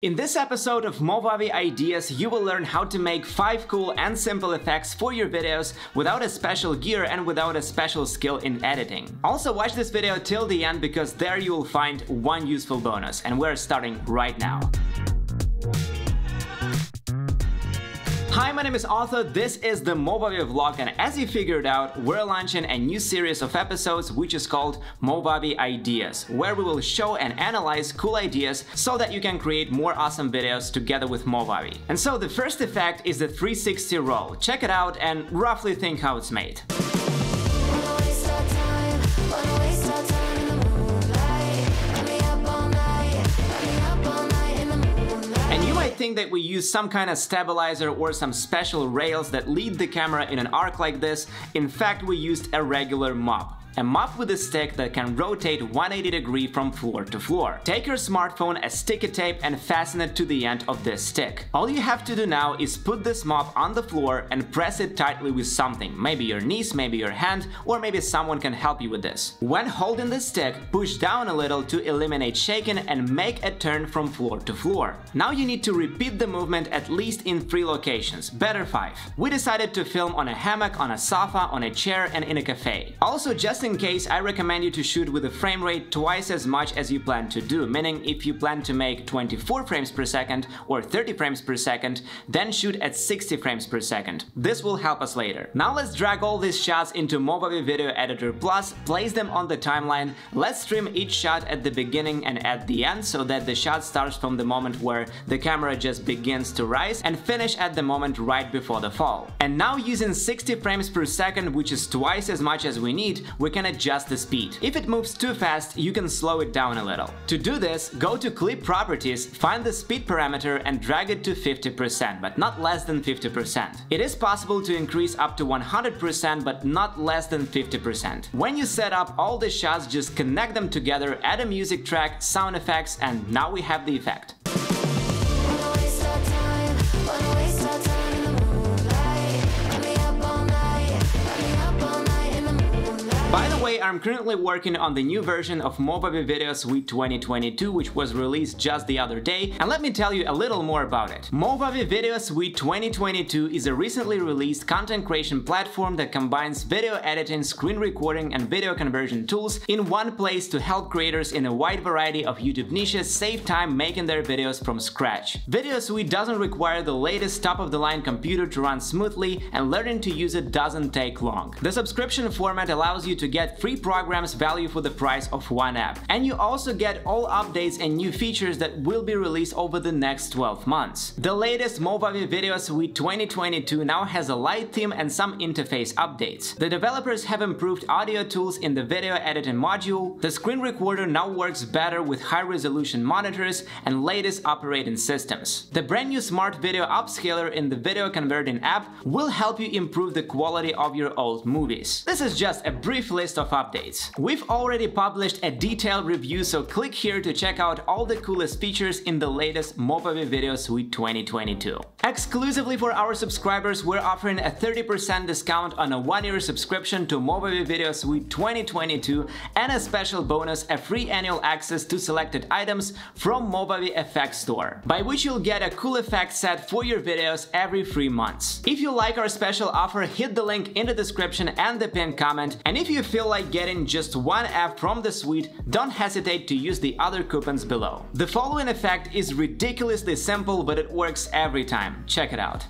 In this episode of Movavi Ideas, you will learn how to make 5 cool and simple effects for your videos without a special gear and without a special skill in editing. Also watch this video till the end because there you will find one useful bonus, and we're starting right now. Hi, my name is Arthur, this is the Movavi vlog, and as you figured out, we're launching a new series of episodes which is called Movavi Ideas, where we will show and analyze cool ideas so that you can create more awesome videos together with Movavi. And so the first effect is the 360 roll. Check it out and roughly think how it's made. I think that we use some kind of stabilizer or some special rails that lead the camera in an arc like this. In fact, we used a regular mop. A mop with a stick that can rotate 180 degrees from floor to floor. Take your smartphone, a sticky tape, and fasten it to the end of this stick. All you have to do now is put this mop on the floor and press it tightly with something, maybe your knees, maybe your hand, or maybe someone can help you with this. When holding the stick, push down a little to eliminate shaking and make a turn from floor to floor. Now you need to repeat the movement at least in 3 locations, better 5. We decided to film on a hammock, on a sofa, on a chair, and in a cafe. Also, just in case, I recommend you to shoot with a frame rate twice as much as you plan to do, meaning if you plan to make 24 frames per second or 30 frames per second, then shoot at 60 frames per second. This will help us later. Now let's drag all these shots into Movavi Video Editor Plus, place them on the timeline. Let's trim each shot at the beginning and at the end so that the shot starts from the moment where the camera just begins to rise and finish at the moment right before the fall. And now using 60 frames per second, which is twice as much as we need, we can adjust the speed. If it moves too fast, you can slow it down a little. To do this, go to Clip Properties, find the speed parameter and drag it to 50%, but not less than 50%. It is possible to increase up to 100%, but not less than 50%. When you set up all the shots, just connect them together, add a music track, sound effects, and now we have the effect. By the way, I'm currently working on the new version of Movavi Video Suite 2022, which was released just the other day, and let me tell you a little more about it. Movavi Video Suite 2022 is a recently released content creation platform that combines video editing, screen recording, and video conversion tools in one place to help creators in a wide variety of YouTube niches save time making their videos from scratch. Video Suite doesn't require the latest top-of-the-line computer to run smoothly, and learning to use it doesn't take long. The subscription format allows you to get 3 programs value for the price of 1 app. And you also get all updates and new features that will be released over the next 12 months. The latest Movavi Video Suite 2022 now has a light theme and some interface updates. The developers have improved audio tools in the video editing module. The screen recorder now works better with high-resolution monitors and latest operating systems. The brand new Smart Video Upscaler in the video converting app will help you improve the quality of your old movies. This is just a brief list of updates. We've already published a detailed review, so click here to check out all the coolest features in the latest Movavi Video Suite 2022. Exclusively for our subscribers, we're offering a 30% discount on a 1-year subscription to Movavi Video Suite 2022 and a special bonus, a free annual access to selected items from Movavi Effects Store, by which you'll get a cool effect set for your videos every 3 months. If you like our special offer, hit the link in the description and the pinned comment, and if you feel like getting just 1 app from the suite, don't hesitate to use the other coupons below. The following effect is ridiculously simple, but it works every time. Check it out.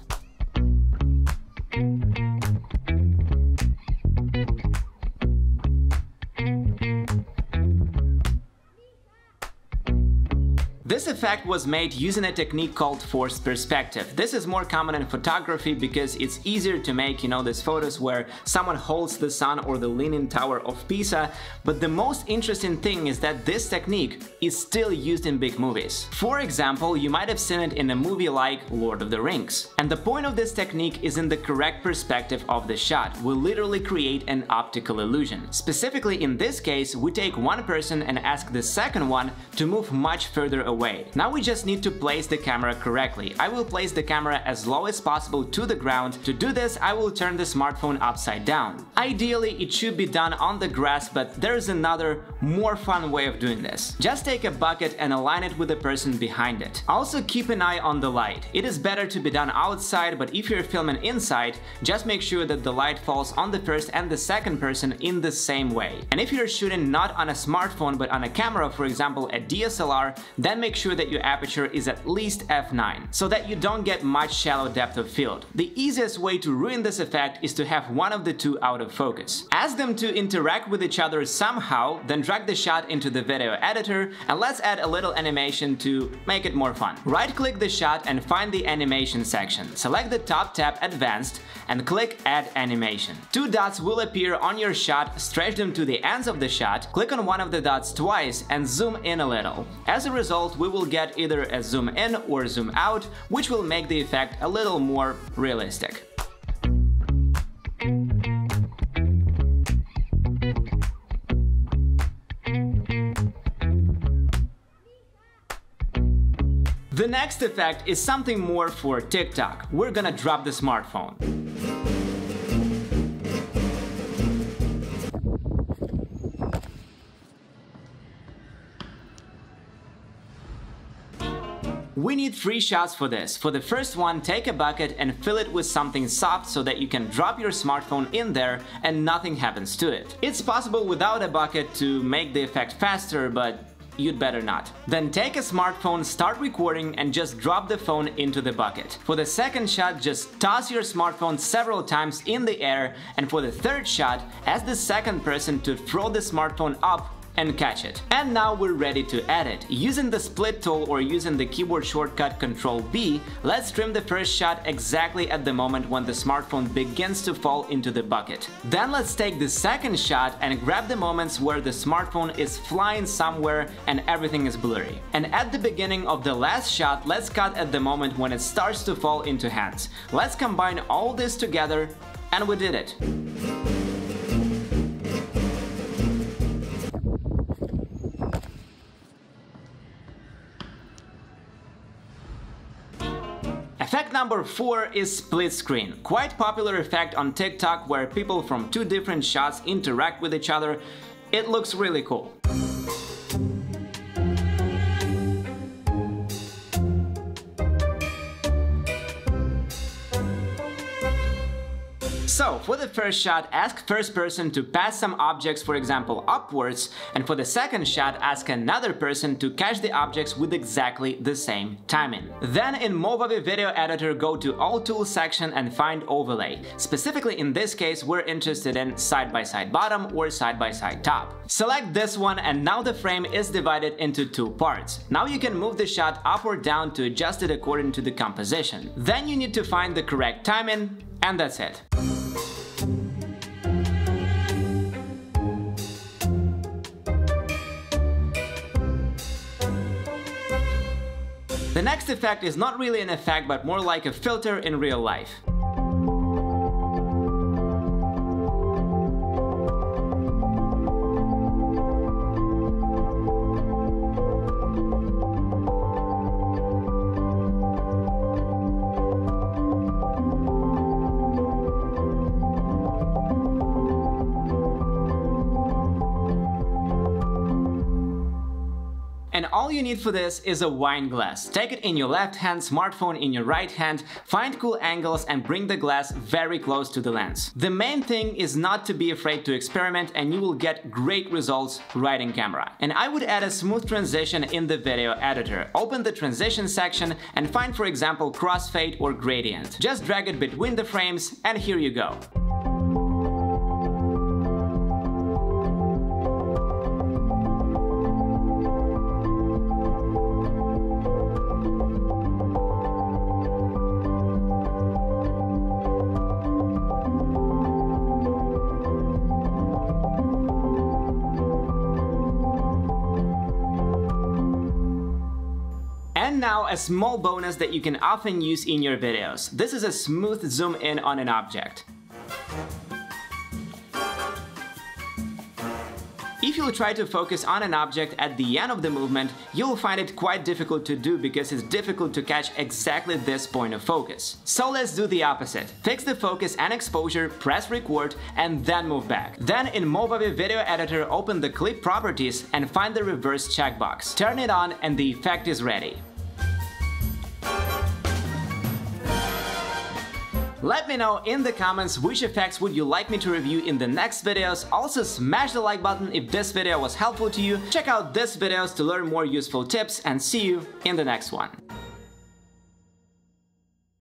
This effect was made using a technique called forced perspective. This is more common in photography because it's easier to make, these photos where someone holds the sun or the Leaning Tower of Pisa, but the most interesting thing is that this technique is still used in big movies. For example, you might have seen it in a movie like Lord of the Rings. And the point of this technique is in the correct perspective of the shot. We literally create an optical illusion. Specifically in this case, we take one person and ask the second one to move much further away. great. Now we just need to place the camera correctly. I will place the camera as low as possible to the ground. To do this, I will turn the smartphone upside down. Ideally, it should be done on the grass, but there's another, more fun way of doing this. Just take a bucket and align it with the person behind it. Also keep an eye on the light. It is better to be done outside, but if you're filming inside, just make sure that the light falls on the first and the second person in the same way. And if you're shooting not on a smartphone but on a camera, for example a DSLR, then make sure that your aperture is at least f9, so that you don't get much shallow depth of field. The easiest way to ruin this effect is to have one of the two out of focus. Ask them to interact with each other somehow, then drag the shot into the video editor, and let's add a little animation to make it more fun. Right-click the shot and find the animation section. Select the top tab Advanced and click Add Animation. Two dots will appear on your shot, stretch them to the ends of the shot, click on one of the dots twice and zoom in a little. As a result, we will get either a zoom in or zoom out, which will make the effect a little more realistic. The next effect is something more for TikTok. We're gonna drop the smartphone. We need 3 shots for this. For the first one, take a bucket and fill it with something soft so that you can drop your smartphone in there and nothing happens to it. It's possible without a bucket to make the effect faster, but you'd better not. Then take a smartphone, start recording and just drop the phone into the bucket. For the second shot, just toss your smartphone several times in the air, and for the third shot, ask the second person to throw the smartphone up and catch it. And now we're ready to edit. Using the split tool or using the keyboard shortcut Ctrl+B, let's trim the first shot exactly at the moment when the smartphone begins to fall into the bucket. Then let's take the second shot and grab the moments where the smartphone is flying somewhere and everything is blurry. And at the beginning of the last shot, let's cut at the moment when it starts to fall into hands. Let's combine all this together, and we did it. Effect number 4 is split screen. Quite popular effect on TikTok where people from 2 different shots interact with each other. It looks really cool. So, for the first shot, ask first person to pass some objects, for example, upwards, and for the second shot, ask another person to catch the objects with exactly the same timing. Then in Movavi Video Editor, go to All Tools section and find Overlay. Specifically in this case, we're interested in side-by-side bottom or side-by-side top. Select this one and now the frame is divided into 2 parts. Now you can move the shot up or down to adjust it according to the composition. Then you need to find the correct timing, and that's it. The next effect is not really an effect, but more like a filter in real life. And all you need for this is a wine glass. Take it in your left hand, smartphone in your right hand, find cool angles and bring the glass very close to the lens. The main thing is not to be afraid to experiment and you will get great results right in camera. And I would add a smooth transition in the video editor. Open the transition section and find, for example, crossfade or gradient. Just drag it between the frames and here you go. And now a small bonus that you can often use in your videos. This is a smooth zoom in on an object. if you try to focus on an object at the end of the movement, you'll find it quite difficult to do because it's difficult to catch exactly this point of focus. So let's do the opposite. Fix the focus and exposure, press record, and then move back. Then in Movavi Video Editor, open the clip properties and find the reverse checkbox. Turn it on and the effect is ready. Let me know in the comments which effects would you like me to review in the next videos. Also smash the like button if this video was helpful to you. Check out these videos to learn more useful tips and see you in the next one.